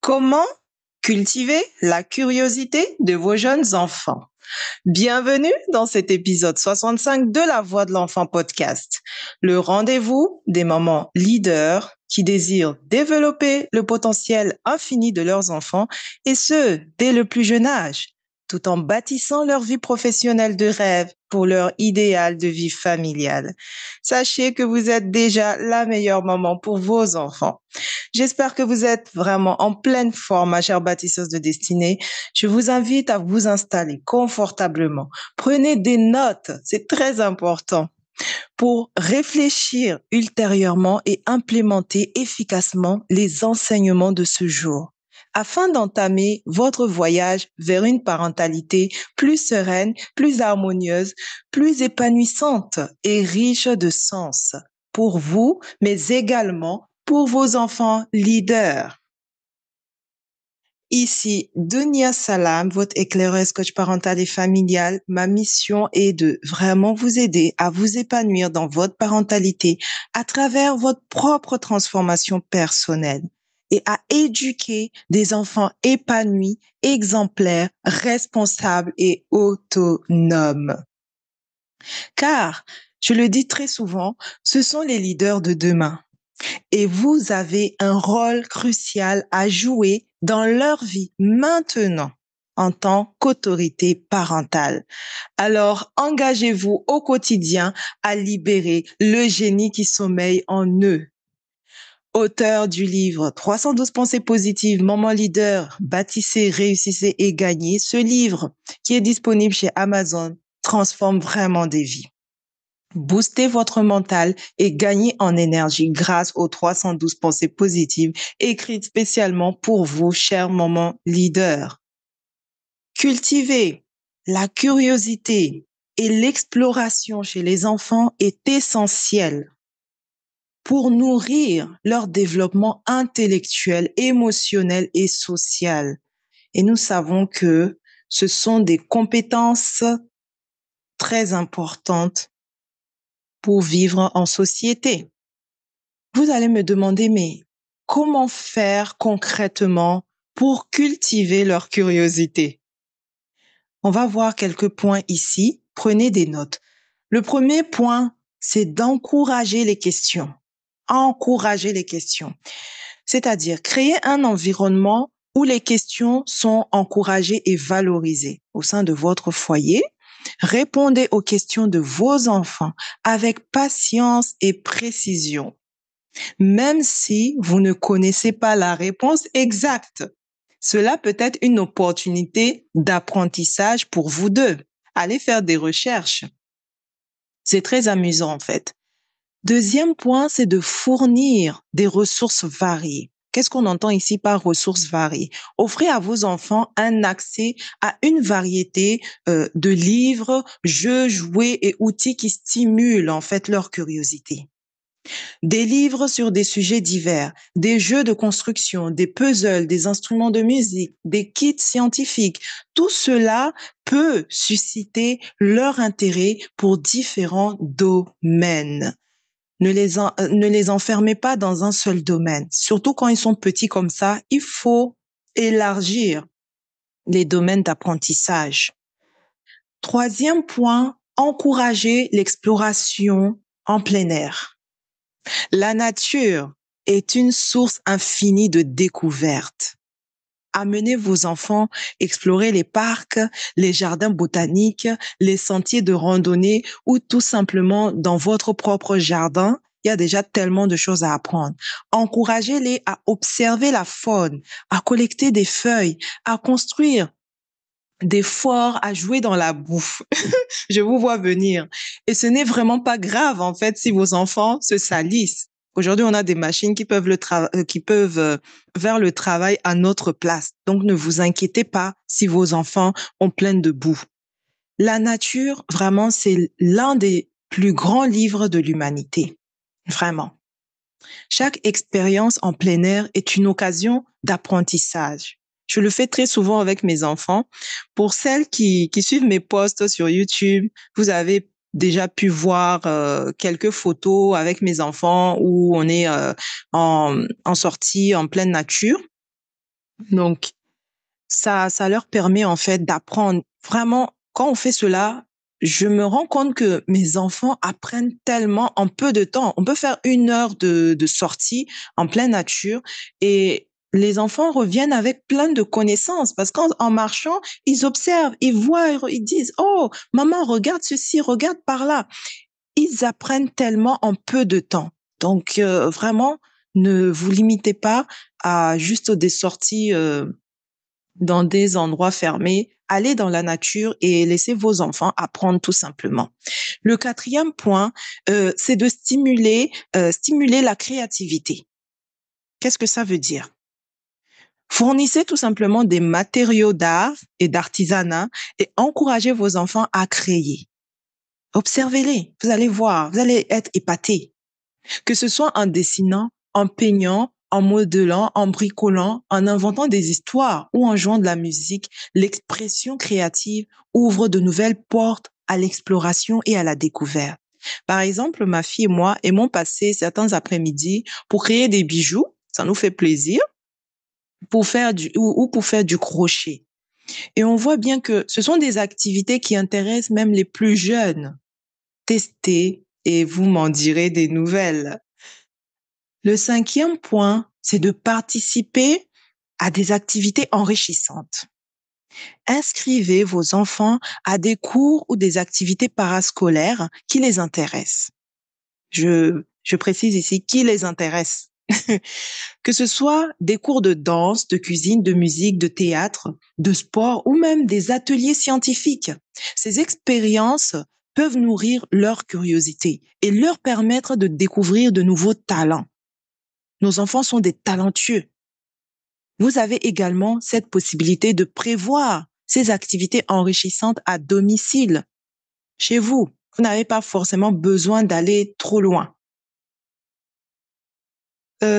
Comment cultiver la curiosité de vos jeunes enfants? Bienvenue dans cet épisode 65 de La Voix de l'enfant podcast, le rendez-vous des mamans leaders qui désirent développer le potentiel infini de leurs enfants et ce, dès le plus jeune âge, tout en bâtissant leur vie professionnelle de rêve pour leur idéal de vie familiale. Sachez que vous êtes déjà la meilleure maman pour vos enfants. J'espère que vous êtes vraiment en pleine forme, ma chère bâtisseuse de destinée. Je vous invite à vous installer confortablement. Prenez des notes, c'est très important pour réfléchir ultérieurement et implémenter efficacement les enseignements de ce jour, afin d'entamer votre voyage vers une parentalité plus sereine, plus harmonieuse, plus épanouissante et riche de sens pour vous, mais également pour vos enfants leaders. Ici, Dunia Salam, votre éclaireuse coach parentale et familiale. Ma mission est de vraiment vous aider à vous épanouir dans votre parentalité à travers votre propre transformation personnelle et à éduquer des enfants épanouis, exemplaires, responsables et autonomes. Car, je le dis très souvent, ce sont les leaders de demain. Et vous avez un rôle crucial à jouer dans leur vie maintenant en tant qu'autorité parentale. Alors, engagez-vous au quotidien à libérer le génie qui sommeille en eux. Auteur du livre 312 pensées positives, Maman Leader, bâtissez, réussissez et gagnez, ce livre qui est disponible chez Amazon transforme vraiment des vies. Boostez votre mental et gagnez en énergie grâce aux 312 pensées positives écrites spécialement pour vous, chers mamans leaders. Cultiver la curiosité et l'exploration chez les enfants est essentiel pour nourrir leur développement intellectuel, émotionnel et social. Et nous savons que ce sont des compétences très importantes pour vivre en société. Vous allez me demander, mais comment faire concrètement pour cultiver leur curiosité? On va voir quelques points ici. Prenez des notes. Le premier point, c'est d'encourager les questions. Encourager les questions. C'est-à-dire créer un environnement où les questions sont encouragées et valorisées au sein de votre foyer. Répondez aux questions de vos enfants avec patience et précision, même si vous ne connaissez pas la réponse exacte. Cela peut être une opportunité d'apprentissage pour vous deux. Allez faire des recherches. C'est très amusant en fait. Deuxième point, c'est de fournir des ressources variées. Qu'est-ce qu'on entend ici par ressources variées? Offrez à vos enfants un accès à une variété de livres, jeux, jouets et outils qui stimulent en fait leur curiosité. Des livres sur des sujets divers, des jeux de construction, des puzzles, des instruments de musique, des kits scientifiques. Tout cela peut susciter leur intérêt pour différents domaines. Ne les enfermez pas dans un seul domaine. Surtout quand ils sont petits comme ça, il faut élargir les domaines d'apprentissage. Troisième point, encourager l'exploration en plein air. La nature est une source infinie de découvertes. Amenez vos enfants explorer les parcs, les jardins botaniques, les sentiers de randonnée ou tout simplement dans votre propre jardin. Il y a déjà tellement de choses à apprendre. Encouragez-les à observer la faune, à collecter des feuilles, à construire des forts, à jouer dans la boue. Je vous vois venir. Et ce n'est vraiment pas grave, en fait, si vos enfants se salissent. Aujourd'hui, on a des machines qui peuvent faire le travail à notre place. Donc, ne vous inquiétez pas si vos enfants ont plein de boue. La nature, vraiment, c'est l'un des plus grands livres de l'humanité. Vraiment. Chaque expérience en plein air est une occasion d'apprentissage. Je le fais très souvent avec mes enfants. Pour celles qui suivent mes posts sur YouTube, vous avez déjà pu voir quelques photos avec mes enfants où on est en sortie en pleine nature. Donc, ça leur permet en fait d'apprendre. Vraiment, quand on fait cela, je me rends compte que mes enfants apprennent tellement en peu de temps. On peut faire 1 heure de sortie en pleine nature et les enfants reviennent avec plein de connaissances parce qu'en marchant, ils observent, ils voient, ils disent, oh, maman, regarde ceci, regarde par là. Ils apprennent tellement en peu de temps. Donc, vraiment, ne vous limitez pas à juste des sorties dans des endroits fermés, allez dans la nature et laissez vos enfants apprendre tout simplement. Le quatrième point, c'est de stimuler la créativité. Qu'est-ce que ça veut dire? Fournissez tout simplement des matériaux d'art et d'artisanat et encouragez vos enfants à créer. Observez-les, vous allez voir, vous allez être épatés. Que ce soit en dessinant, en peignant, en modelant, en bricolant, en inventant des histoires ou en jouant de la musique, l'expression créative ouvre de nouvelles portes à l'exploration et à la découverte. Par exemple, ma fille et moi aimons passer certains après-midi pour créer des bijoux, ça nous fait plaisir, pour faire ou pour faire du crochet. Et on voit bien que ce sont des activités qui intéressent même les plus jeunes. Testez et vous m'en direz des nouvelles. Le cinquième point, c'est de participer à des activités enrichissantes. Inscrivez vos enfants à des cours ou des activités parascolaires qui les intéressent. Je précise ici qui les intéresse. Que ce soit des cours de danse, de cuisine, de musique, de théâtre, de sport ou même des ateliers scientifiques. Ces expériences peuvent nourrir leur curiosité et leur permettre de découvrir de nouveaux talents. Nos enfants sont des talentueux. Vous avez également cette possibilité de prévoir ces activités enrichissantes à domicile, chez vous. Vous n'avez pas forcément besoin d'aller trop loin.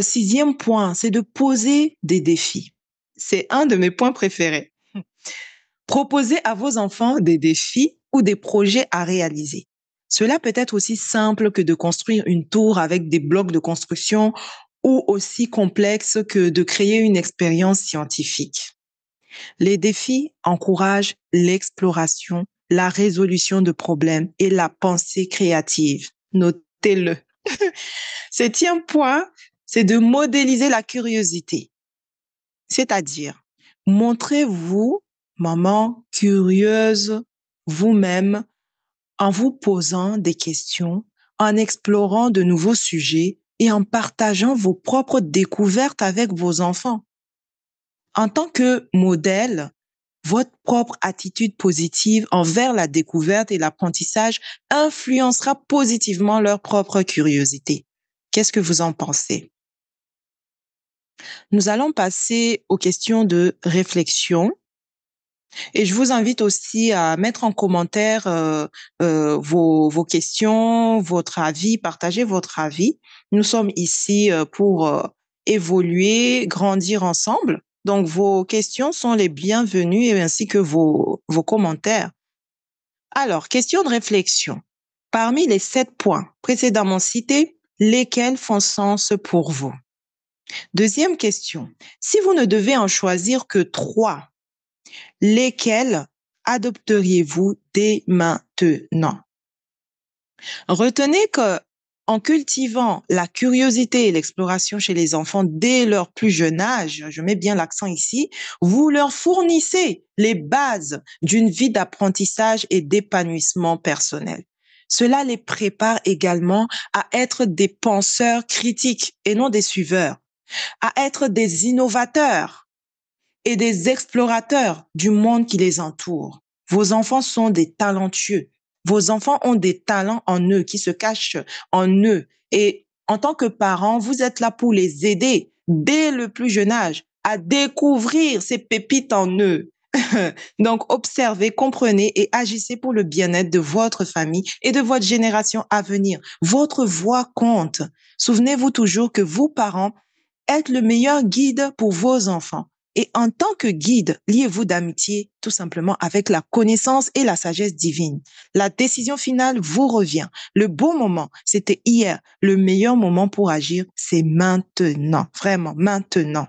Sixième point, c'est de poser des défis. C'est un de mes points préférés. Proposez à vos enfants des défis ou des projets à réaliser. Cela peut être aussi simple que de construire une tour avec des blocs de construction ou aussi complexe que de créer une expérience scientifique. Les défis encouragent l'exploration, la résolution de problèmes et la pensée créative. Notez-le. Septième point, c'est de modéliser la curiosité. C'est-à-dire, montrez-vous, maman, curieuse, vous-même, en vous posant des questions, en explorant de nouveaux sujets et en partageant vos propres découvertes avec vos enfants. En tant que modèle, votre propre attitude positive envers la découverte et l'apprentissage influencera positivement leur propre curiosité. Qu'est-ce que vous en pensez? Nous allons passer aux questions de réflexion. Et je vous invite aussi à mettre en commentaire vos questions, votre avis, partagez votre avis. Nous sommes ici pour évoluer, grandir ensemble. Donc, vos questions sont les bienvenues et ainsi que vos commentaires. Alors, question de réflexion. Parmi les 7 points précédemment cités, lesquels font sens pour vous? Deuxième question. Si vous ne devez en choisir que 3, lesquels adopteriez-vous dès maintenant? Retenez que en cultivant la curiosité et l'exploration chez les enfants dès leur plus jeune âge, je mets bien l'accent ici, vous leur fournissez les bases d'une vie d'apprentissage et d'épanouissement personnel. Cela les prépare également à être des penseurs critiques et non des suiveurs, à être des innovateurs et des explorateurs du monde qui les entoure. Vos enfants sont des talentueux. Vos enfants ont des talents en eux qui se cachent en eux. Et en tant que parents, vous êtes là pour les aider dès le plus jeune âge à découvrir ces pépites en eux. Donc, observez, comprenez et agissez pour le bien-être de votre famille et de votre génération à venir. Votre voix compte. Souvenez-vous toujours que vous, parents, êtes le meilleur guide pour vos enfants. Et en tant que guide, liez-vous d'amitié tout simplement avec la connaissance et la sagesse divine. La décision finale vous revient. Le bon moment, c'était hier. Le meilleur moment pour agir, c'est maintenant. Vraiment, maintenant.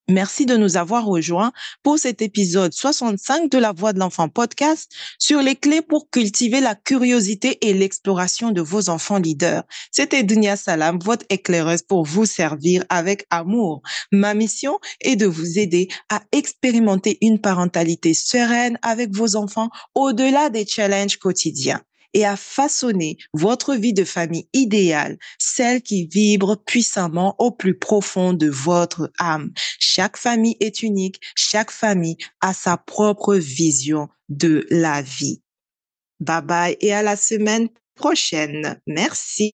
Merci de nous avoir rejoints pour cet épisode 65 de La Voix de l'enfant podcast sur les clés pour cultiver la curiosité et l'exploration de vos enfants leaders. C'était Dunia Salam, votre éclaireuse pour vous servir avec amour. Ma mission est de vous aider à expérimenter une parentalité sereine avec vos enfants au-delà des challenges quotidiens et à façonner votre vie de famille idéale, celle qui vibre puissamment au plus profond de votre âme. Chaque famille est unique, chaque famille a sa propre vision de la vie. Bye bye et à la semaine prochaine. Merci.